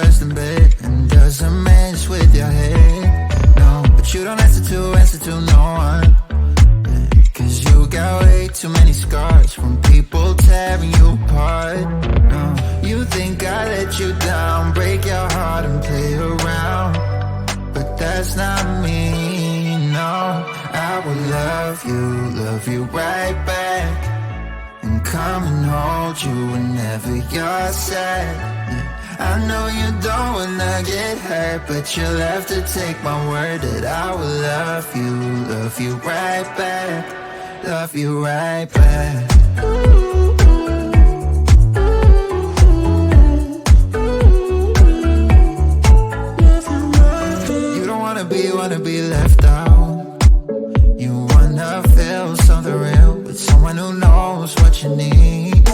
first in bed and doesn't mess with your head. No, but you don't answer to no one. Cause you got way too many scars from people tearing you apart. No, you think I let you down, break your heart and play around, but that's not me, no. I will love you right back, and come and hold you whenever you're sad. I know you don't wanna get hurt, but you'll have to take my word that I will love you right back, love you right back. You don't wanna be left out. You wanna feel something real with someone who knows what you need.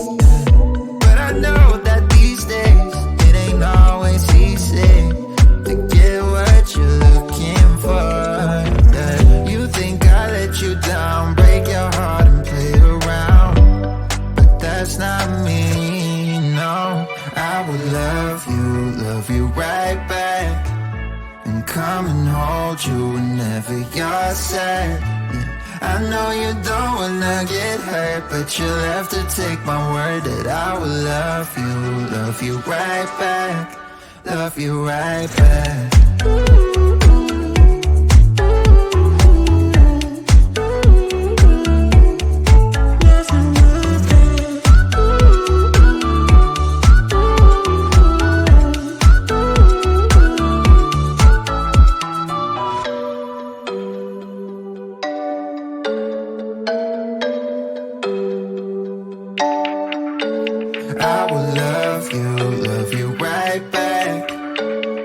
But I know that these days it ain't always easy to get what you're looking for. Yeah. You think I let you down, break your heart and play around, but that's not me, no. I will love you right back, and come and hold you whenever you're sad. Yeah. I know you don't wanna get hurt, but you'll have to take my word that I will love you right back, love you right back. I will love you right back,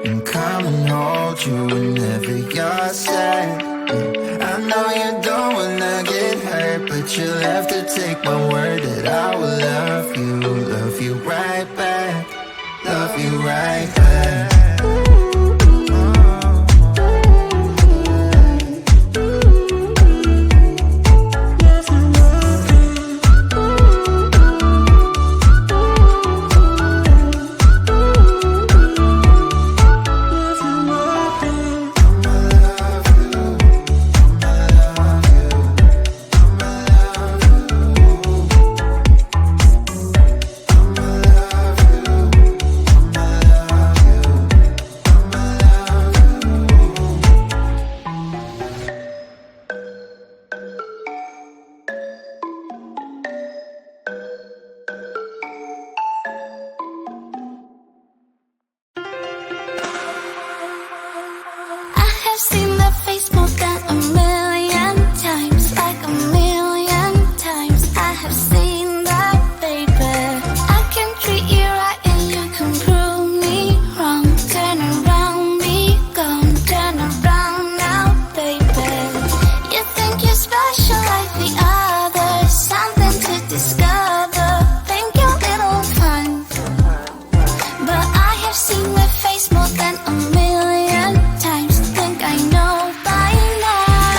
and come and hold you whenever you're sad. Yeah. I know you don't wanna get hurt, but you'll have to take my word that I will love you right back, love you right back. More than a million times, think I know by now.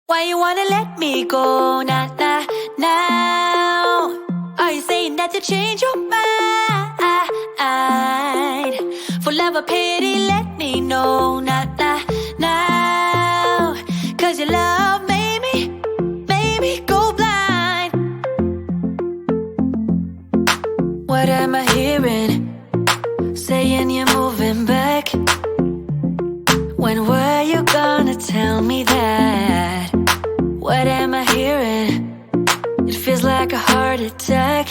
Why you wanna let me go now? Are you saying that you change your mind? For love or pity, let me know now. Cause your love made me go blind. What am I hearing? Saying you're moving back. When were you gonna tell me that? What am I hearing? It feels like a heart attack.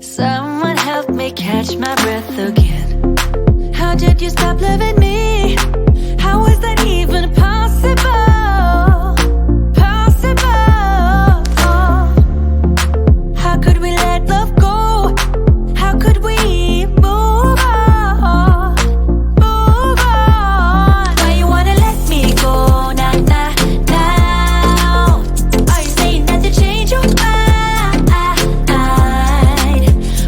Someone help me catch my breath again. How did you stop loving me? How is that even possible? How could we let love go? How could we move on? Why you wanna let me go now? Are you saying that you change your mind?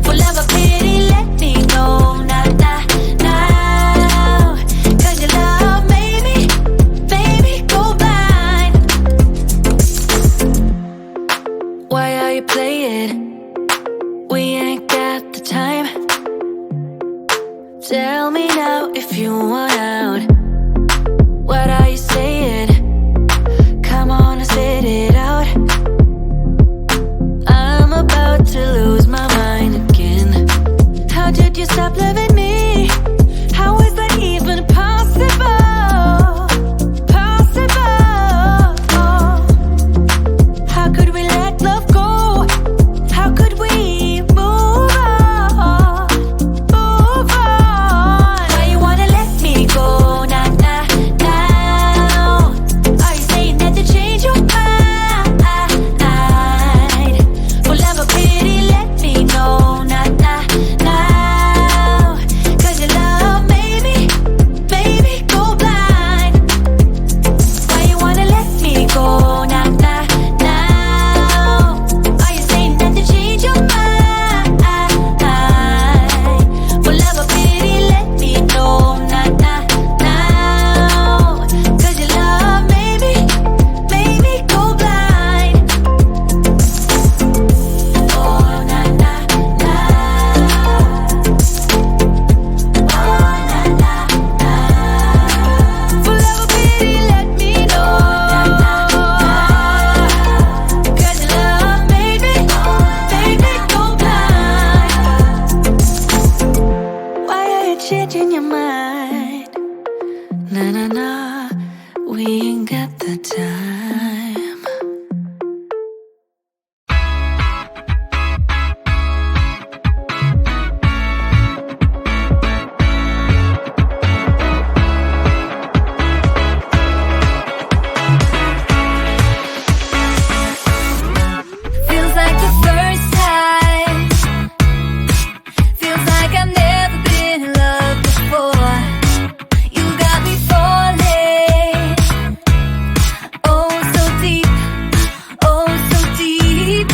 For love or pity, let me know now. Cause your love made me go blind. Why are you playing? We ain't got the time. Tell me now if you want out. What are you saying? Come on and spit it out. I'm about to lose my mind again. How did you stop loving me? How is that even possible? How could we let love go? How could we move on? Why you wanna let me go now? Are you saying that you change your mind? For love or pity, let me know now. Cause your love made me go blind. Why you wanna let me go now? Are you saying that you change your mind? For love or pity, let me know now. Cause your love made me go blind. Oh, na na na. Oh, na na na. For love or pity, let me know. Cause your love made me go blind. Why are you changing your mind? Na, we ain't got the time. Feels like the first time. Feels like I've never been in love before. You got me falling. Oh, so deep. Oh, so deep.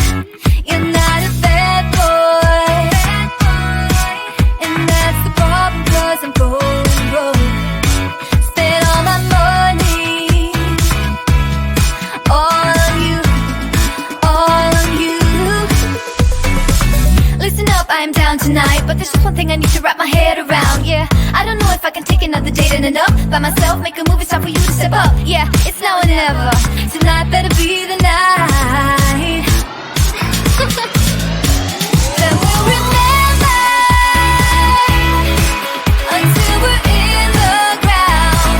You're not a bad boy. And that's the problem, 'cause I'm going broke. Spent all my money. All on you. All on you. Listen up, I am down tonight, but there's just one thing I need to wrap my head around. Yeah, I don't know if I can take another date in and up by myself, make a move, it's time for you to step up. Yeah, it's now or never. Tonight better be the night. Then we'll remember until we're in the ground.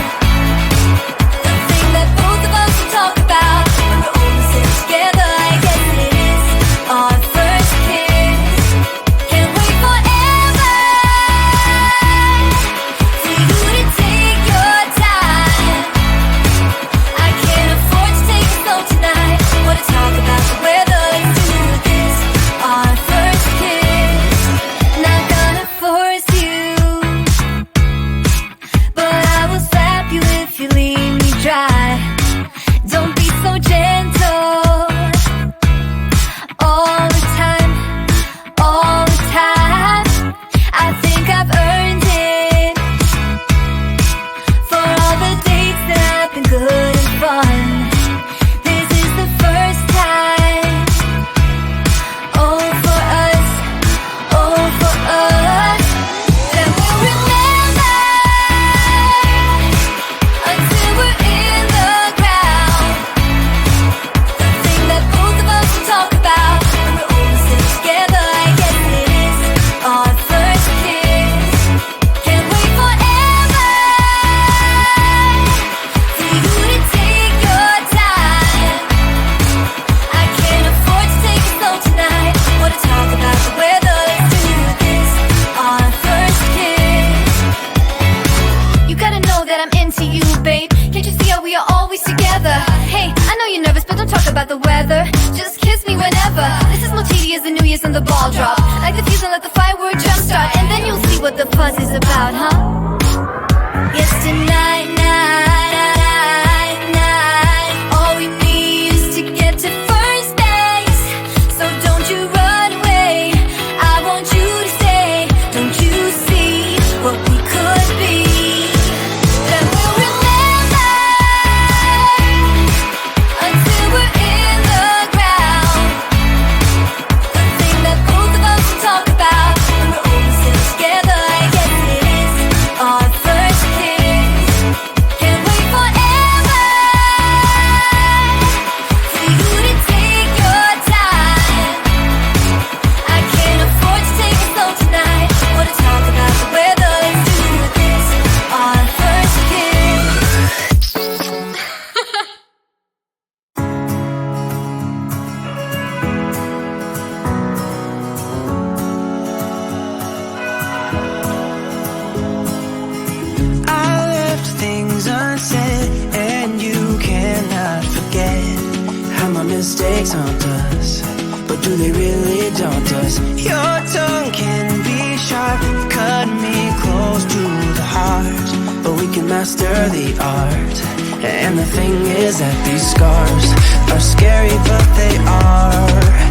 The thing that both of us will talk about when we're all sitting together. I guess it is our first kiss. Can't wait forever for you to take your time. I can't afford to take it slow tonight. Wanna talk about fuss is about, huh? Yes, tonight, all we need is to get to first base. So don't you run away, I want you to stay. Don't you see what we could be? Then we'll remember until we're in the ground. The thing that both of us talk about when we're all still together. Yes, it is our first kiss. Can't wait forever for you to take your time. I can't afford to take it slow tonight. Wanna talk about the weather? Let's do this. Our first kiss. I left things unsaid, and you cannot forget how my mistakes haunt us. But do they really daunt us? Your tongue can be sharp, cut me close to the heart. But we can master the art. And the thing is that these scars are scary, but they are